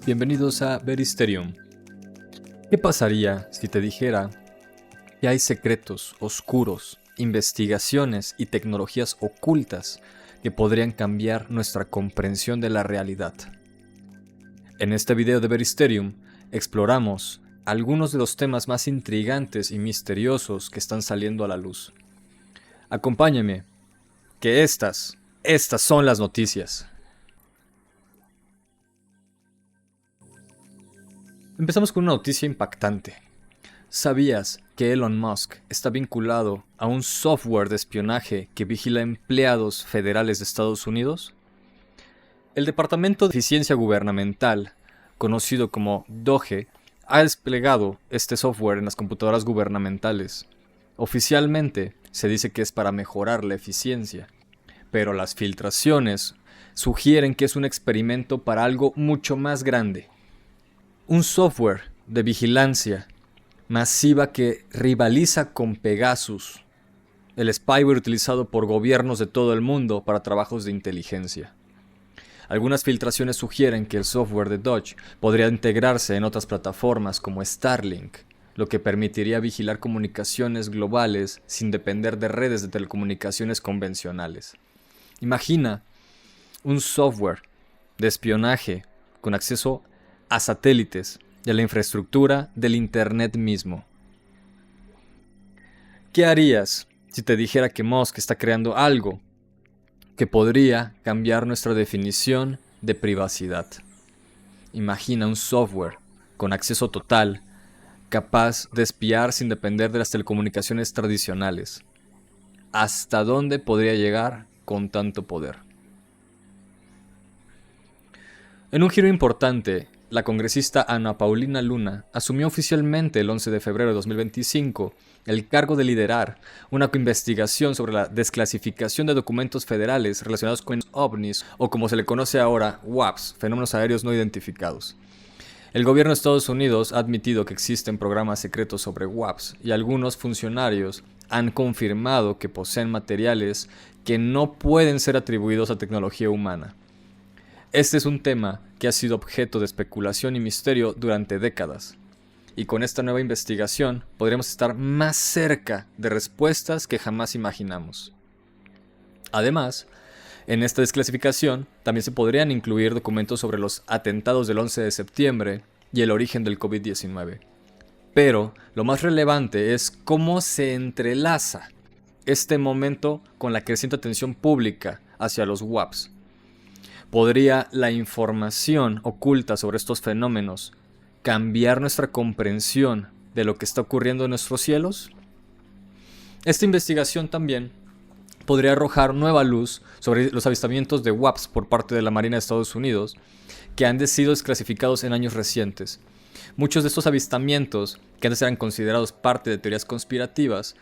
Bienvenidos a Veristerium. ¿Qué pasaría si te dijera que hay secretos oscuros, investigaciones y tecnologías ocultas que podrían cambiar nuestra comprensión de la realidad? En este video de Veristerium exploramos algunos de los temas más intrigantes y misteriosos que están saliendo a la luz. Acompáñame, que estas son las noticias. Empezamos con una noticia impactante. ¿Sabías que Elon Musk está vinculado a un software de espionaje que vigila empleados federales de Estados Unidos? El Departamento de Eficiencia Gubernamental, conocido como DOGE, ha desplegado este software en las computadoras gubernamentales. Oficialmente se dice que es para mejorar la eficiencia, pero las filtraciones sugieren que es un experimento para algo mucho más grande. Un software de vigilancia masiva que rivaliza con Pegasus, el spyware utilizado por gobiernos de todo el mundo para trabajos de inteligencia. Algunas filtraciones sugieren que el software de DOGE podría integrarse en otras plataformas como Starlink, lo que permitiría vigilar comunicaciones globales sin depender de redes de telecomunicaciones convencionales. Imagina un software de espionaje con acceso a satélites y a la infraestructura del Internet mismo. ¿Qué harías si te dijera que Musk está creando algo que podría cambiar nuestra definición de privacidad? Imagina un software con acceso total, capaz de espiar sin depender de las telecomunicaciones tradicionales. ¿Hasta dónde podría llegar con tanto poder? En un giro importante, la congresista Ana Paulina Luna asumió oficialmente el 11 de febrero de 2025 el cargo de liderar una investigación sobre la desclasificación de documentos federales relacionados con ovnis, o como se le conoce ahora, UAPs, fenómenos aéreos no identificados. El gobierno de Estados Unidos ha admitido que existen programas secretos sobre UAPs y algunos funcionarios han confirmado que poseen materiales que no pueden ser atribuidos a tecnología humana. Este es un tema que ha sido objeto de especulación y misterio durante décadas, y con esta nueva investigación podríamos estar más cerca de respuestas que jamás imaginamos. Además, en esta desclasificación también se podrían incluir documentos sobre los atentados del 11 de septiembre y el origen del COVID-19. Pero lo más relevante es cómo se entrelaza este momento con la creciente atención pública hacia los UAPs. ¿Podría la información oculta sobre estos fenómenos cambiar nuestra comprensión de lo que está ocurriendo en nuestros cielos? Esta investigación también podría arrojar nueva luz sobre los avistamientos de UAPs por parte de la Marina de Estados Unidos, que han sido desclasificados en años recientes. Muchos de estos avistamientos, que antes eran considerados parte de teorías conspirativas,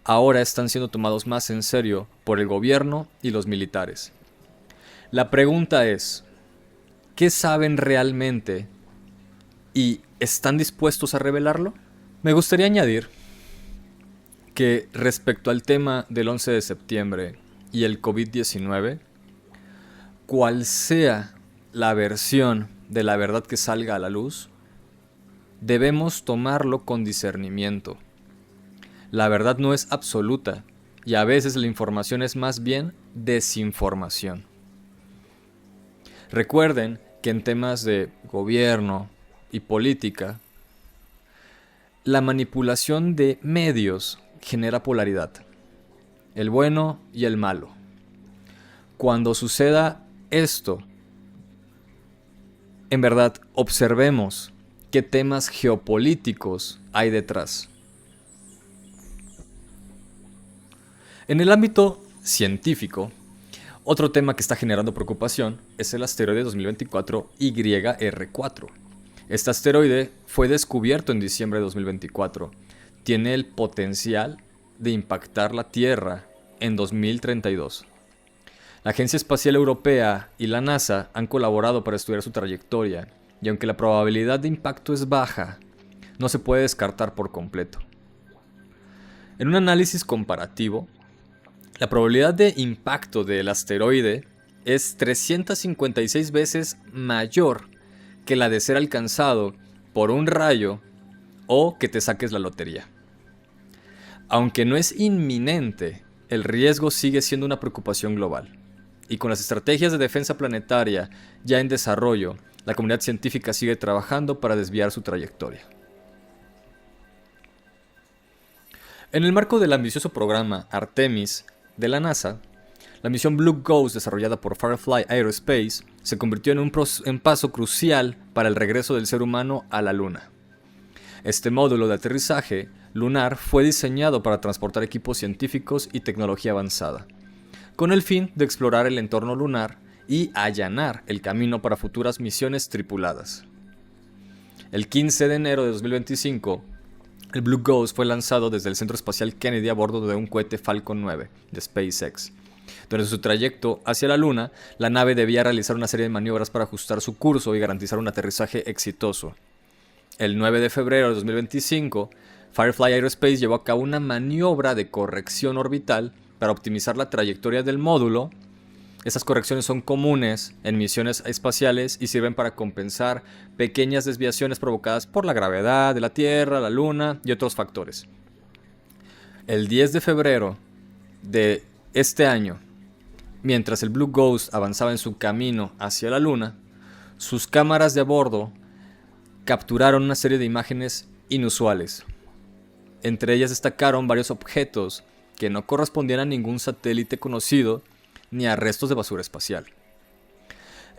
ahora están siendo tomados más en serio por el gobierno y los militares. La pregunta es, ¿qué saben realmente y están dispuestos a revelarlo? Me gustaría añadir que respecto al tema del 11 de septiembre y el COVID-19, cual sea la versión de la verdad que salga a la luz, debemos tomarlo con discernimiento. La verdad no es absoluta y a veces la información es más bien desinformación. Recuerden que en temas de gobierno y política, la manipulación de medios genera polaridad, el bueno y el malo. Cuando suceda esto, en verdad observemos qué temas geopolíticos hay detrás. En el ámbito científico, otro tema que está generando preocupación es el asteroide 2024 YR4. Este asteroide fue descubierto en diciembre de 2024. Tiene el potencial de impactar la Tierra en 2032. La Agencia Espacial Europea y la NASA han colaborado para estudiar su trayectoria, y aunque la probabilidad de impacto es baja, no se puede descartar por completo. En un análisis comparativo, la probabilidad de impacto del asteroide es 356 veces mayor que la de ser alcanzado por un rayo o que te saques la lotería. Aunque no es inminente, el riesgo sigue siendo una preocupación global. Y con las estrategias de defensa planetaria ya en desarrollo, la comunidad científica sigue trabajando para desviar su trayectoria. En el marco del ambicioso programa Artemis de la NASA, la misión Blue Ghost desarrollada por Firefly Aerospace se convirtió en un paso crucial para el regreso del ser humano a la Luna. Este módulo de aterrizaje lunar fue diseñado para transportar equipos científicos y tecnología avanzada, con el fin de explorar el entorno lunar y allanar el camino para futuras misiones tripuladas. El 15 de enero de 2025, el Blue Ghost fue lanzado desde el Centro Espacial Kennedy a bordo de un cohete Falcon 9 de SpaceX. Durante su trayecto hacia la Luna, la nave debía realizar una serie de maniobras para ajustar su curso y garantizar un aterrizaje exitoso. El 9 de febrero de 2025, Firefly Aerospace llevó a cabo una maniobra de corrección orbital para optimizar la trayectoria del módulo. Estas correcciones son comunes en misiones espaciales y sirven para compensar pequeñas desviaciones provocadas por la gravedad de la Tierra, la Luna y otros factores. El 10 de febrero de este año, mientras el Blue Ghost avanzaba en su camino hacia la Luna, sus cámaras de a bordo capturaron una serie de imágenes inusuales. Entre ellas destacaron varios objetos que no correspondían a ningún satélite conocido ni a restos de basura espacial.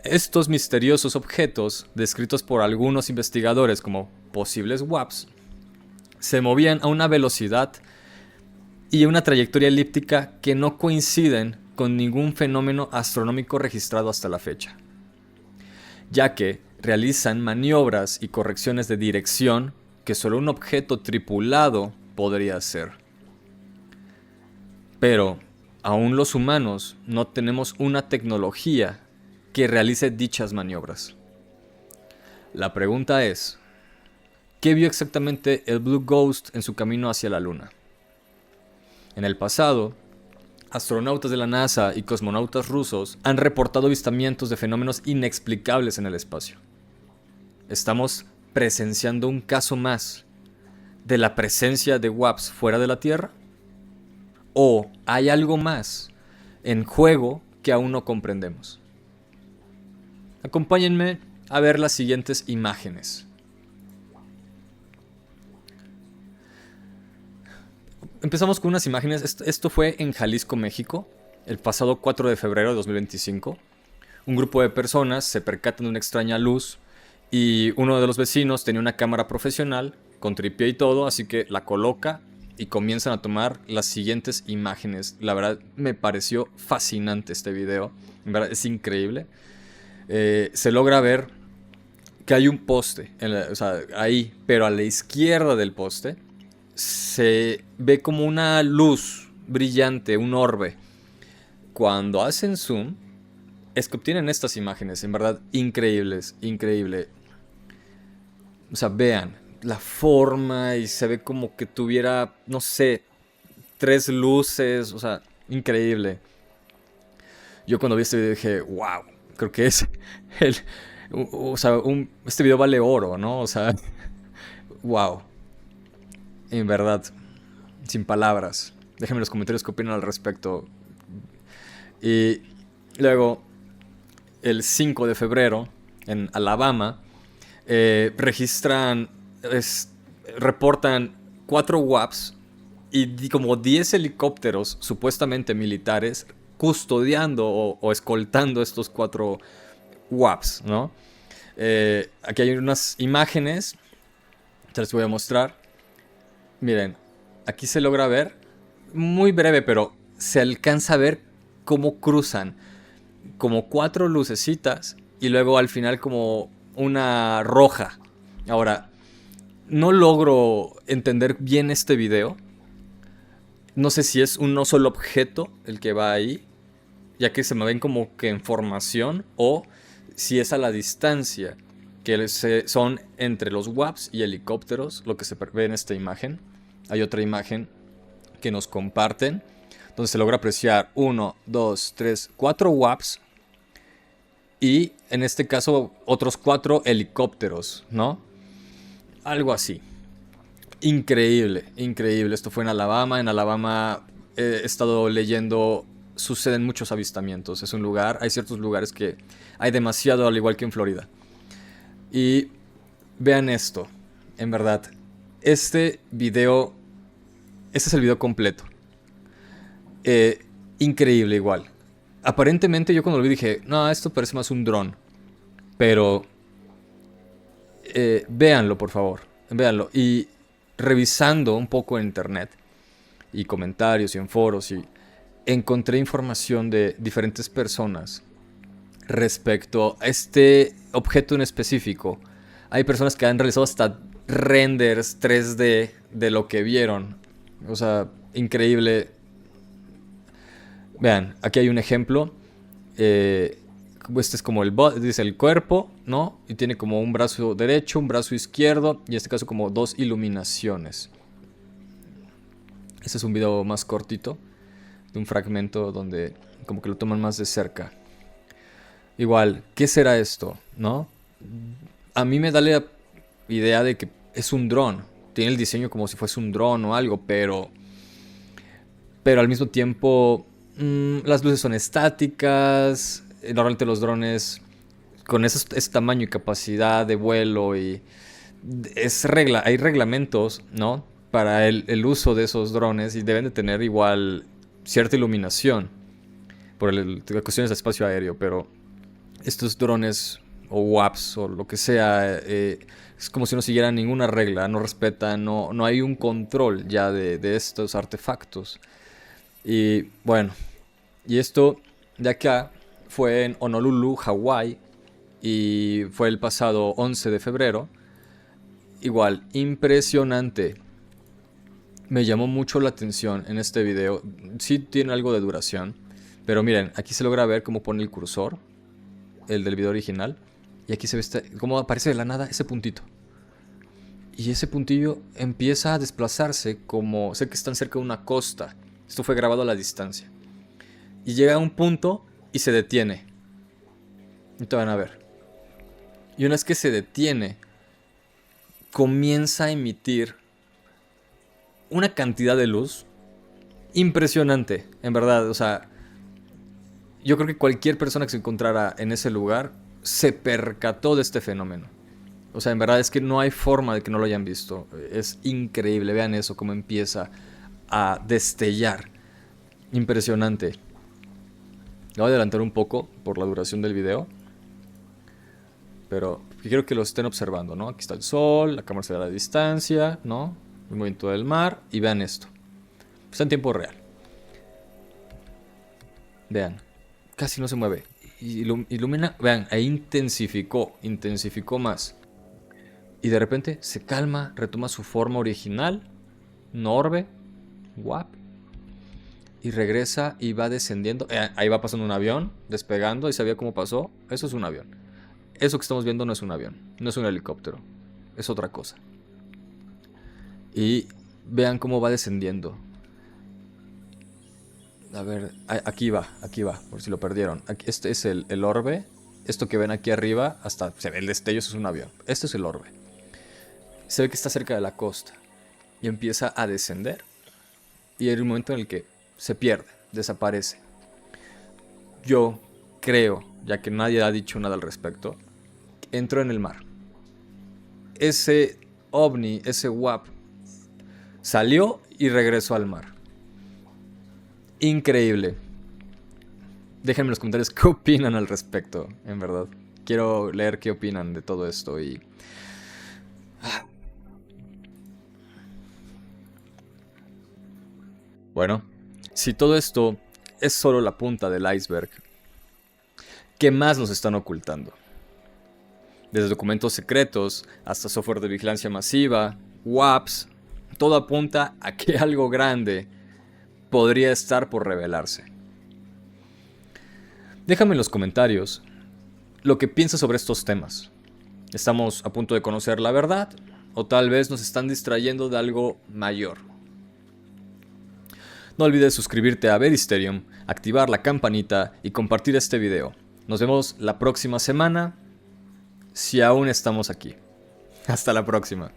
Estos misteriosos objetos, descritos por algunos investigadores como posibles WAPs, se movían a una velocidad y una trayectoria elíptica que no coinciden con ningún fenómeno astronómico registrado hasta la fecha, ya que realizan maniobras y correcciones de dirección que solo un objeto tripulado podría hacer. Pero aún los humanos no tenemos una tecnología que realice dichas maniobras. La pregunta es, ¿qué vio exactamente el Blue Ghost en su camino hacia la Luna? En el pasado, astronautas de la NASA y cosmonautas rusos han reportado avistamientos de fenómenos inexplicables en el espacio. Estamos presenciando un caso más de la presencia de WAPs fuera de la Tierra. ¿O hay algo más en juego que aún no comprendemos? Acompáñenme a ver las siguientes imágenes. Empezamos con unas imágenes. Esto fue en Jalisco, México, el pasado 4 de febrero de 2025. Un grupo de personas se percatan de una extraña luz y uno de los vecinos tenía una cámara profesional con tripié y todo, así que la coloca y comienzan a tomar las siguientes imágenes. La verdad me pareció fascinante este video. En verdad es increíble. Se logra ver que hay un poste, ahí, pero a la izquierda del poste se ve como una luz brillante, un orbe. Cuando hacen zoom, es que obtienen estas imágenes, en verdad increíbles, increíble. O sea, vean la forma y se ve como que tuviera, no sé, 3 luces, o sea, increíble. Yo cuando vi este video dije, wow, creo que es este video vale oro, ¿no? O sea, wow. En verdad, sin palabras. Déjenme en los comentarios qué opinan al respecto. Y luego, el 5 de febrero, en Alabama, reportan 4 WAPs y como 10 helicópteros supuestamente militares custodiando o escoltando estos 4 WAPs, ¿no? Aquí hay unas imágenes, se les voy a mostrar. Miren, aquí se logra ver, muy breve, pero se alcanza a ver cómo cruzan como 4 lucecitas y luego al final como una roja. Ahora, no logro entender bien este video. No sé si es un solo objeto el que va ahí, ya que se me ven como que en formación, o si es a la distancia, que son entre los WAPs y helicópteros, lo que se ve en esta imagen. Hay otra imagen que nos comparten, donde se logra apreciar 1, 2, 3, 4 WAPs y en este caso otros 4 helicópteros, ¿no? Algo así. Increíble, increíble. Esto fue en Alabama. En Alabama he estado leyendo, suceden muchos avistamientos. Es un lugar, hay ciertos lugares que hay demasiado, al igual que en Florida. Y vean esto, en verdad. Este video, este es el video completo. Increíble igual. Aparentemente yo cuando lo vi dije, no, esto parece más un dron. Pero véanlo, por favor. Véanlo. Y revisando un poco en internet y comentarios y en foros, y encontré información de diferentes personas respecto a este objeto en específico. Hay personas que han realizado hasta renders 3D de lo que vieron. O sea, increíble. Vean, aquí hay un ejemplo. Este es como dice el cuerpo, ¿no? Y tiene como un brazo derecho, un brazo izquierdo, y en este caso como 2 iluminaciones. Este es un video más cortito, de un fragmento donde como que lo toman más de cerca. Igual, ¿qué será esto? ¿No? A mí me da la idea de que es un dron. Tiene el diseño como si fuese un dron o algo, pero al mismo tiempo las luces son estáticas. Normalmente los drones con ese tamaño y capacidad de vuelo y hay reglamentos, ¿no? Para el uso de esos drones, y deben de tener igual cierta iluminación por cuestiones de espacio aéreo, pero estos drones o WAPs o lo que sea, es como si no siguieran ninguna regla, no respetan, no hay un control ya de estos artefactos. Y bueno, y esto de acá fue en Honolulu, Hawái, y fue el pasado 11 de febrero. Igual, impresionante. Me llamó mucho la atención en este video. Sí tiene algo de duración, pero miren, aquí se logra ver cómo pone el cursor, el del video original, y aquí se ve cómo aparece de la nada ese puntito. Y ese puntillo empieza a desplazarse como, sé que están cerca de una costa. Esto fue grabado a la distancia. Y llega a un punto y se detiene. Y te van a ver. Y una vez que se detiene, comienza a emitir una cantidad de luz impresionante, en verdad. O sea, yo creo que cualquier persona que se encontrara en ese lugar se percató de este fenómeno. O sea, en verdad es que no hay forma de que no lo hayan visto. Es increíble, vean eso, cómo empieza a destellar. Impresionante. Lo voy a adelantar un poco por la duración del video, pero quiero que lo estén observando, ¿no? Aquí está el sol, la cámara se da a la distancia, ¿no? El movimiento del mar, y vean esto. Está en tiempo real. Vean, casi no se mueve. Ilumina, vean, ahí intensificó más. Y de repente se calma, retoma su forma original, un orbe, guap, y regresa y va descendiendo. Ahí va pasando un avión, despegando, y sabía cómo pasó. Eso es un avión. Eso que estamos viendo no es un avión, no es un helicóptero, es otra cosa. Y vean cómo va descendiendo. A ver, aquí va, por si lo perdieron. Aquí, este es el orbe. Esto que ven aquí arriba, hasta se ve el destello, eso es un avión. Este es el orbe. Se ve que está cerca de la costa. Y empieza a descender. Y hay un momento en el que se pierde, desaparece. Yo creo, ya que nadie ha dicho nada al respecto, entró en el mar. Ese ovni, ese WAP, salió y regresó al mar. Increíble. Déjenme en los comentarios qué opinan al respecto, en verdad. Quiero leer qué opinan de todo esto y... Bueno, si todo esto es solo la punta del iceberg, ¿qué más nos están ocultando? Desde documentos secretos hasta software de vigilancia masiva, WAPs, todo apunta a que algo grande podría estar por revelarse. Déjame en los comentarios lo que piensas sobre estos temas. ¿Estamos a punto de conocer la verdad? ¿O tal vez nos están distrayendo de algo mayor? No olvides suscribirte a Veristerium, activar la campanita y compartir este video. Nos vemos la próxima semana, si aún estamos aquí. Hasta la próxima.